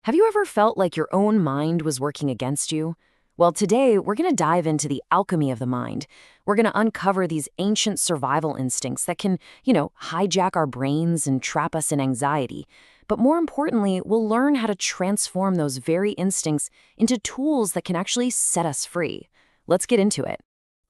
Have you ever felt like your own mind was working against you? Well, today we're going to dive into the alchemy of the mind. We're going to uncover these ancient survival instincts that can, hijack our brains and trap us in anxiety. But more importantly, we'll learn how to transform those very instincts into tools that can actually set us free. Let's get into it.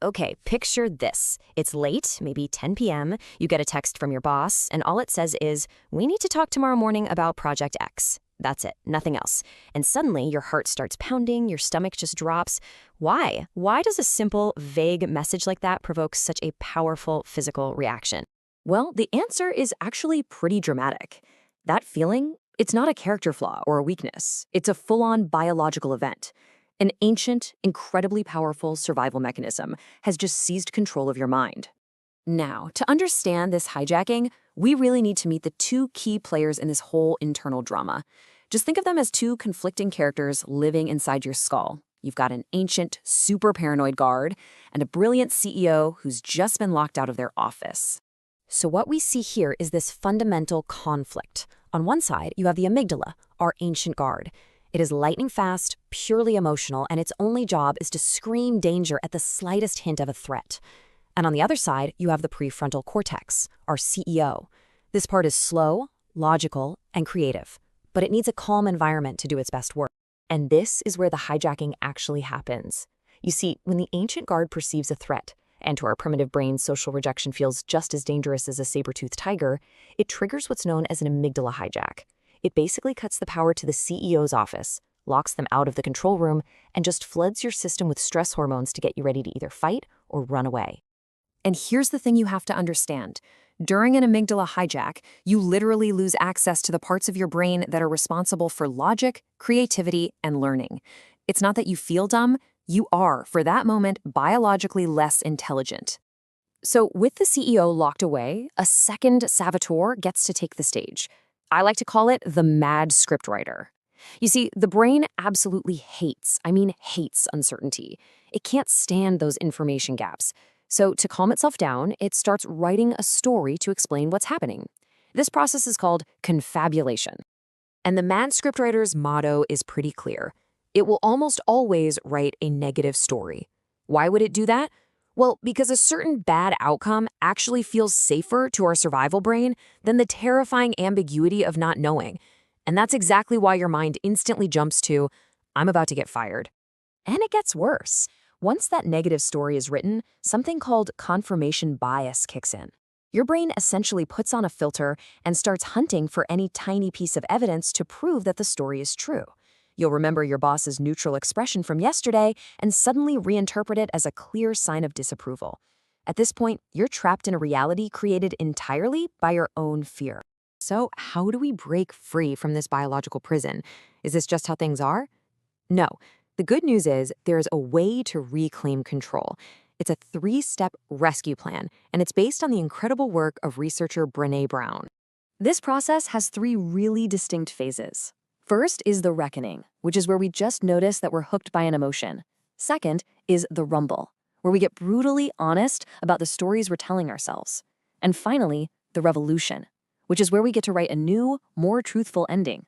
Okay, picture this. It's late, maybe 10 p.m. You get a text from your boss, and all it says is, "We need to talk tomorrow morning about Project X." That's it, nothing else. And suddenly your heart starts pounding, your stomach just drops. Why? Why does a simple, vague message like that provoke such a powerful physical reaction? Well, the answer is actually pretty dramatic. That feeling, it's not a character flaw or a weakness. It's a full-on biological event. An ancient, incredibly powerful survival mechanism has just seized control of your mind. Now, to understand this hijacking, we really need to meet the two key players in this whole internal drama. Just think of them as two conflicting characters living inside your skull. You've got an ancient, super paranoid guard and a brilliant CEO who's just been locked out of their office. So what we see here is this fundamental conflict. On one side, you have the amygdala, our ancient guard. It is lightning fast, purely emotional, and its only job is to scream danger at the slightest hint of a threat. And on the other side, you have the prefrontal cortex, our CEO. This part is slow, logical, and creative, but it needs a calm environment to do its best work. And this is where the hijacking actually happens. You see, when the ancient guard perceives a threat, and to our primitive brains, social rejection feels just as dangerous as a saber-toothed tiger, it triggers what's known as an amygdala hijack. It basically cuts the power to the CEO's office, locks them out of the control room, and just floods your system with stress hormones to get you ready to either fight or run away. And here's the thing you have to understand. During an amygdala hijack, you literally lose access to the parts of your brain that are responsible for logic, creativity, and learning. It's not that you feel dumb, you are, for that moment, biologically less intelligent. So with the CEO locked away, a second saboteur gets to take the stage. I like to call it the Mad Scriptwriter. You see, the brain absolutely hates uncertainty. It can't stand those information gaps. So to calm itself down, it starts writing a story to explain what's happening. This process is called confabulation. And the Mad Scriptwriter's motto is pretty clear. It will almost always write a negative story. Why would it do that? Well, because a certain bad outcome actually feels safer to our survival brain than the terrifying ambiguity of not knowing. And that's exactly why your mind instantly jumps to, "I'm about to get fired." And it gets worse. Once that negative story is written, something called confirmation bias kicks in. Your brain essentially puts on a filter and starts hunting for any tiny piece of evidence to prove that the story is true. You'll remember your boss's neutral expression from yesterday and suddenly reinterpret it as a clear sign of disapproval. At this point, you're trapped in a reality created entirely by your own fear. So, how do we break free from this biological prison? Is this just how things are? No. The good news is there's a way to reclaim control. It's a 3-step rescue plan, and it's based on the incredible work of researcher Brené Brown. This process has 3 really distinct phases. First is the reckoning, which is where we just notice that we're hooked by an emotion. Second is the rumble, where we get brutally honest about the stories we're telling ourselves. And finally, the revolution, which is where we get to write a new, more truthful ending.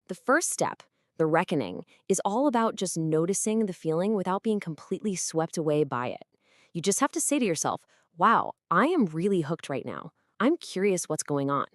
The first step, the reckoning, is all about just noticing the feeling without being completely swept away by it. You just have to say to yourself, wow, I am really hooked right now. I'm curious what's going on.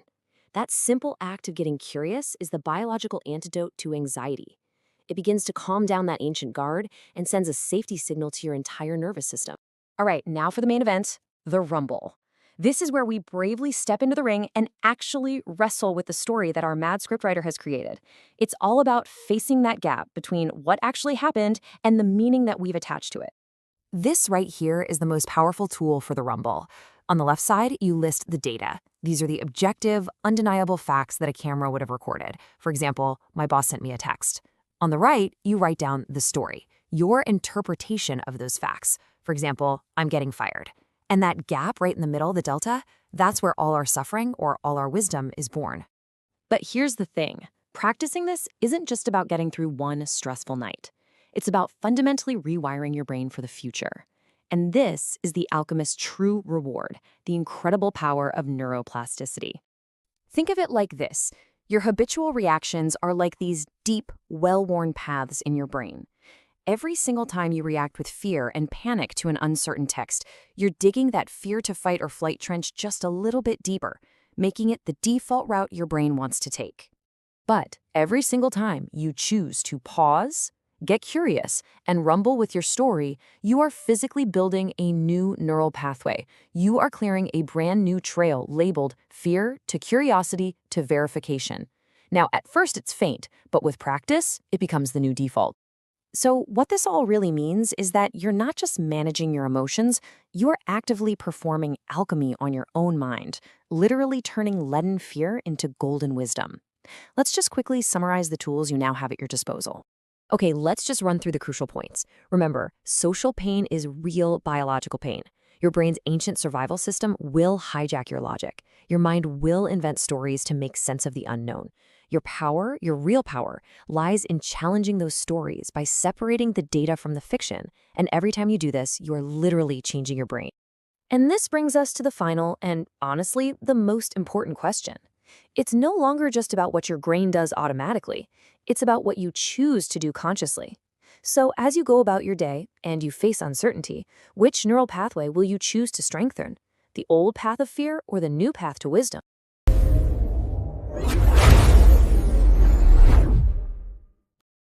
That simple act of getting curious is the biological antidote to anxiety. It begins to calm down that ancient guard and sends a safety signal to your entire nervous system. All right, now for the main event, the rumble. This is where we bravely step into the ring and actually wrestle with the story that our Mad Scriptwriter has created. It's all about facing that gap between what actually happened and the meaning that we've attached to it. This right here is the most powerful tool for the rumble. On the left side, you list the data. These are the objective, undeniable facts that a camera would have recorded. For example, my boss sent me a text. On the right, you write down the story, your interpretation of those facts. For example, I'm getting fired. And that gap right in the middle, the delta, that's where all our suffering or all our wisdom is born. But here's the thing. Practicing this isn't just about getting through one stressful night. It's about fundamentally rewiring your brain for the future. And this is the alchemist's true reward, the incredible power of neuroplasticity. Think of it like this. Your habitual reactions are like these deep, well-worn paths in your brain. Every single time you react with fear and panic to an uncertain text, you're digging that fear to fight or flight trench just a little bit deeper, making it the default route your brain wants to take. But every single time you choose to pause, get curious, and rumble with your story, you are physically building a new neural pathway. You are clearing a brand new trail labeled fear to curiosity to verification. Now, at first it's faint, but with practice, it becomes the new default. So what this all really means is that you're not just managing your emotions, you're actively performing alchemy on your own mind, literally turning leaden fear into golden wisdom. Let's just quickly summarize the tools you now have at your disposal. Okay, let's just run through the crucial points. Remember, social pain is real biological pain. Your brain's ancient survival system will hijack your logic. Your mind will invent stories to make sense of the unknown. Your power, your real power, lies in challenging those stories by separating the data from the fiction. And every time you do this, you are literally changing your brain. And this brings us to the final and, honestly, the most important question. It's no longer just about what your brain does automatically. It's about what you choose to do consciously. So as you go about your day and you face uncertainty, which neural pathway will you choose to strengthen? The old path of fear or the new path to wisdom?